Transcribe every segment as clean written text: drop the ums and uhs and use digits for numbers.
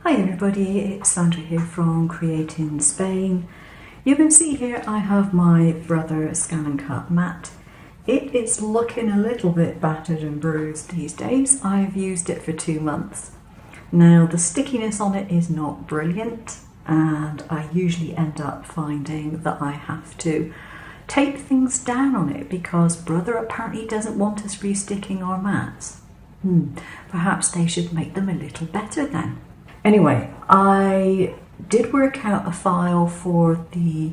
Hi everybody, it's Sandra here from Creating Spain. You can see here I have my Brother Scan and Cut mat. It is looking a little bit battered and bruised these days. I've used it for 2 months. Now the stickiness on it is not brilliant, and I usually end up finding that I have to tape things down on it because Brother apparently doesn't want us resticking our mats. Perhaps they should make them a little better then. Anyway, I did work out a file for the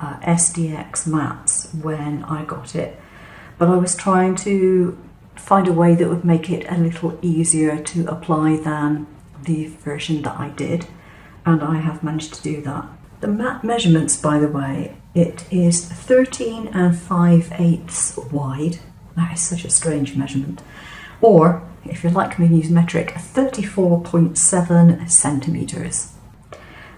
SDX mats when I got it, but I was trying to find a way that would make it a little easier to apply than the version that I did, and I have managed to do that. The mat measurements, by the way, it is 13 5/8 wide. That is such a strange measurement. Or, if you like me to use metric, 34.7 centimetres.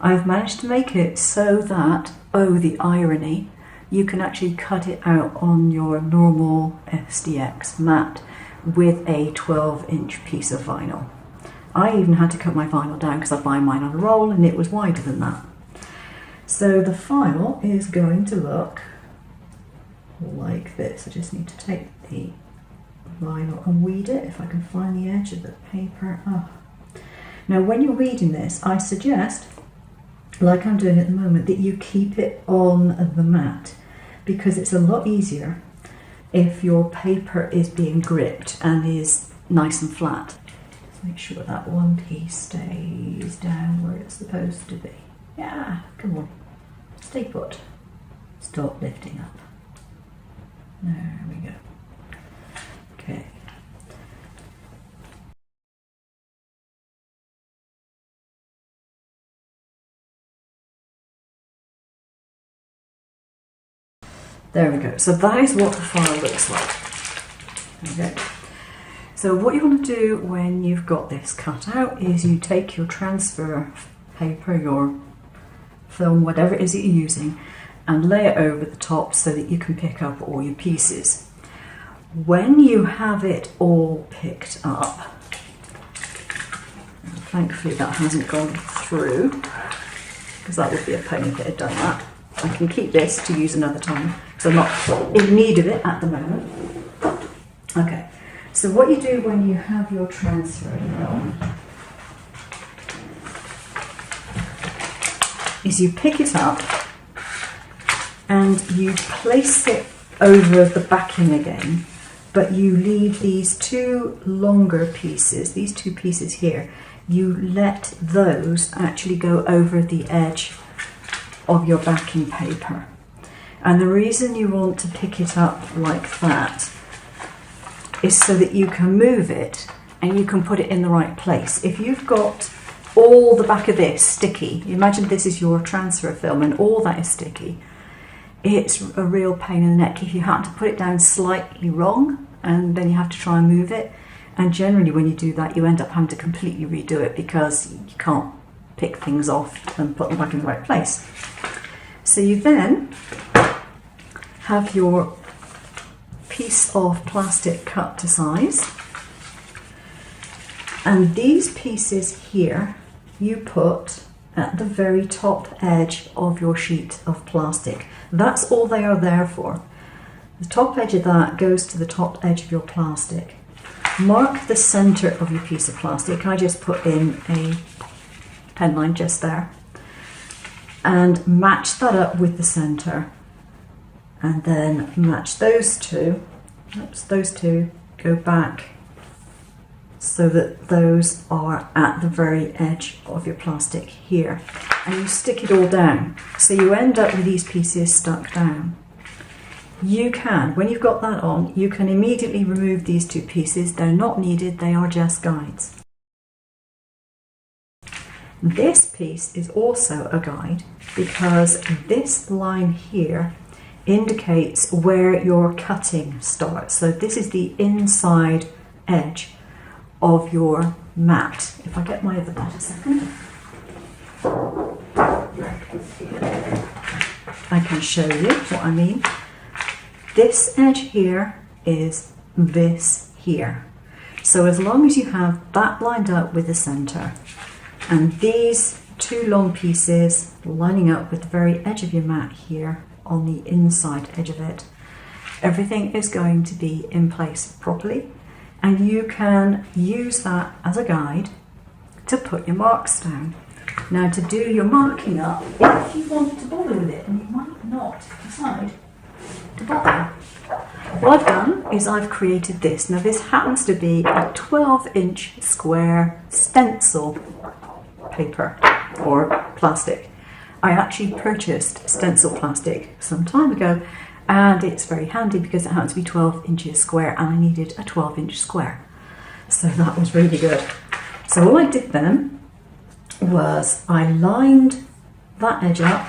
I've managed to make it so that, oh the irony, you can actually cut it out on your normal SDX mat with a 12-inch piece of vinyl. I even had to cut my vinyl down because I buy mine on a roll and it was wider than that. So the file is going to look like this. I just need to take the vinyl and weed it if I can find the edge of the paper. Now when you're weeding this, I suggest, like I'm doing at the moment, that you keep it on the mat because it's a lot easier if your paper is being gripped and is nice and flat. Just make sure that one piece stays down where it's supposed to be. Yeah, come on, stay put. Stop lifting up. There we go. Okay. There we go. So that is what the file looks like. Okay. So what you want to do when you've got this cut out is you take your transfer paper, your film, whatever it is that you're using, and lay it over the top so that you can pick up all your pieces. When you have it all picked up, thankfully that hasn't gone through because that would be a pain if it had done that. I can keep this to use another time because I'm not in need of it at the moment. Okay, so what you do when you have your transfer film is you pick it up and you place it over the backing again, but you leave these two longer pieces, these two pieces here, you let those actually go over the edge of your backing paper. And the reason you want to pick it up like that is so that you can move it and you can put it in the right place. If you've got all the back of this sticky, imagine this is your transfer film and all that is sticky, it's a real pain in the neck if you happen to put it down slightly wrong and then you have to try and move it. And generally when you do that you end up having to completely redo it because you can't pick things off and put them back in the right place. So you then have your piece of plastic cut to size, and these pieces here you put at the very top edge of your sheet of plastic. That's all they are there for. The top edge of that goes to the top edge of your plastic. Mark the center of your piece of plastic. I just put in a pen line just there and match that up with the center, and then match those two. Oops, those two go back so that those are at the very edge of your plastic here, and you stick it all down so you end up with these pieces stuck down. You can, when you've got that on, you can immediately remove these two pieces. They're not needed, they are just guides. This piece is also a guide because this line here indicates where your cutting starts. So this is the inside edge of your mat. If I get my other mat a second, I can show you what I mean. This edge here is this here. So as long as you have that lined up with the center, And these two long pieces lining up with the very edge of your mat here on the inside edge of it, everything is going to be in place properly, and you can use that as a guide to put your marks down. Now, to do your marking up, if you want to bother with it, and you might not decide to bother, what I've done is I've created this. Now, this happens to be a 12-inch square stencil paper or plastic. I actually purchased stencil plastic some time ago, and it's very handy because it happens to be 12 inches square, and I needed a 12-inch square. So that was really good. So all I did then was I lined that edge up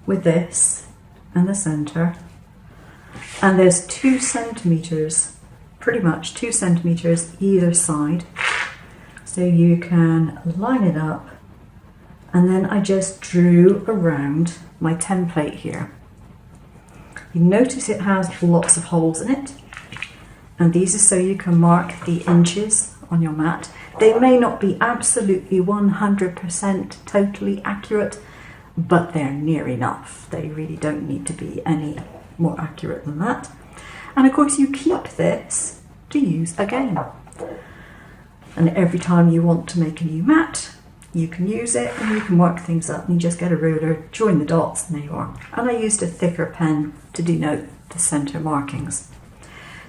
with this and the centre, and there's 2 centimetres, pretty much 2 centimetres either side, so you can line it up, and then I just drew around my template here. You notice it has lots of holes in it, and these are so you can mark the inches on your mat. They may not be absolutely 100% totally accurate, but they're near enough. They really don't need to be any more accurate than that. And of course you keep this to use again. And every time you want to make a new mat, you can use it and you can mark things up, and you just get a ruler, join the dots, and there you are. And I used a thicker pen to denote the centre markings.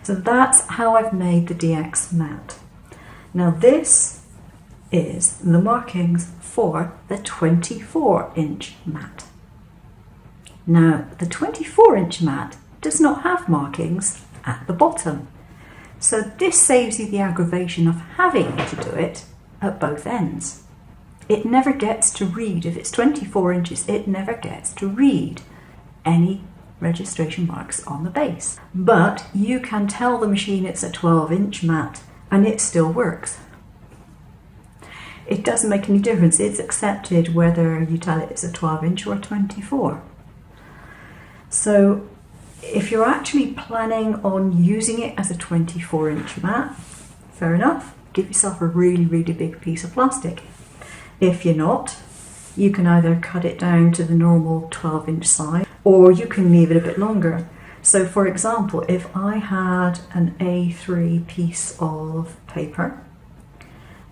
So that's how I've made the DX mat. Now this is the markings for the 24-inch mat. Now the 24-inch mat does not have markings at the bottom. So this saves you the aggravation of having to do it at both ends. It never gets to read, if it's 24 inches, it never gets to read any registration marks on the base. But you can tell the machine it's a 12-inch mat and it still works. It doesn't make any difference. It's accepted whether you tell it it's a 12-inch or a 24. So if you're actually planning on using it as a 24-inch mat, fair enough, give yourself a really, really big piece of plastic. If you're not, you can either cut it down to the normal 12-inch size, or you can leave it a bit longer. So for example, if I had an A3 piece of paper,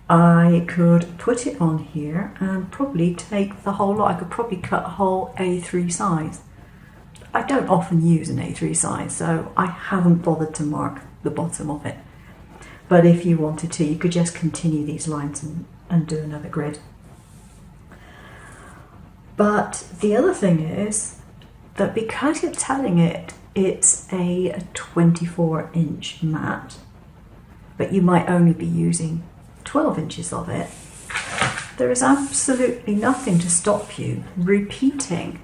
I could put it on here and probably take the whole lot. I could probably cut a whole A3 size. I don't often use an A3 size, so I haven't bothered to mark the bottom of it. But if you wanted to, you could just continue these lines and do another grid. But the other thing is that because you're telling it it's a 24-inch mat, but you might only be using 12 inches of it, there is absolutely nothing to stop you repeating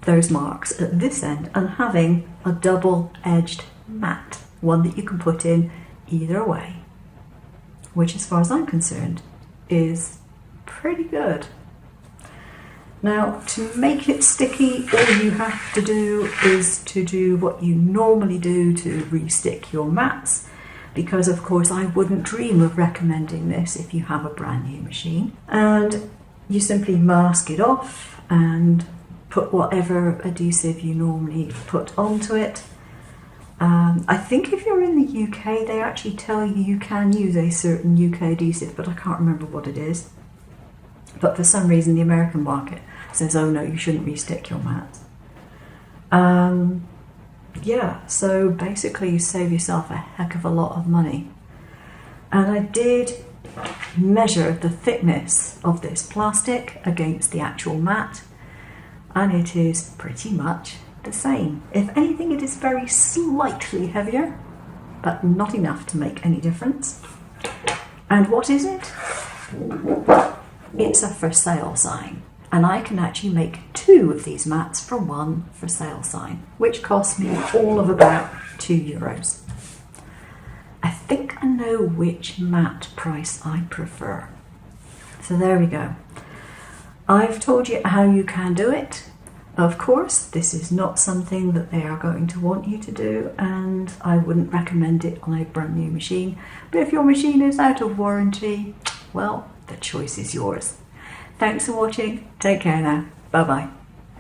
those marks at this end and having a double-edged mat, one that you can put in either way, which as far as I'm concerned is pretty good. Now, to make it sticky, all you have to do is to do what you normally do to re-stick your mats, because of course I wouldn't dream of recommending this if you have a brand new machine. And you simply mask it off and put whatever adhesive you normally put onto it. I think if you're in the UK, they actually tell you you can use a certain UK adhesive, but I can't remember what it is. But for some reason the American market says, oh no, you shouldn't re-stick your mat. Yeah, so basically you save yourself a heck of a lot of money. And I did measure the thickness of this plastic against the actual mat, and it is pretty much the same. If anything, it is very slightly heavier, but not enough to make any difference. And what is it? It's a for sale sign. And I can actually make 2 of these mats for 1 for sale sign, which cost me all of about €2. I think I know which mat price I prefer. So there we go. I've told you how you can do it. Of course, this is not something that they are going to want you to do, and I wouldn't recommend it on a brand new machine. But if your machine is out of warranty, well, the choice is yours. Thanks for watching. Take care now. Bye bye.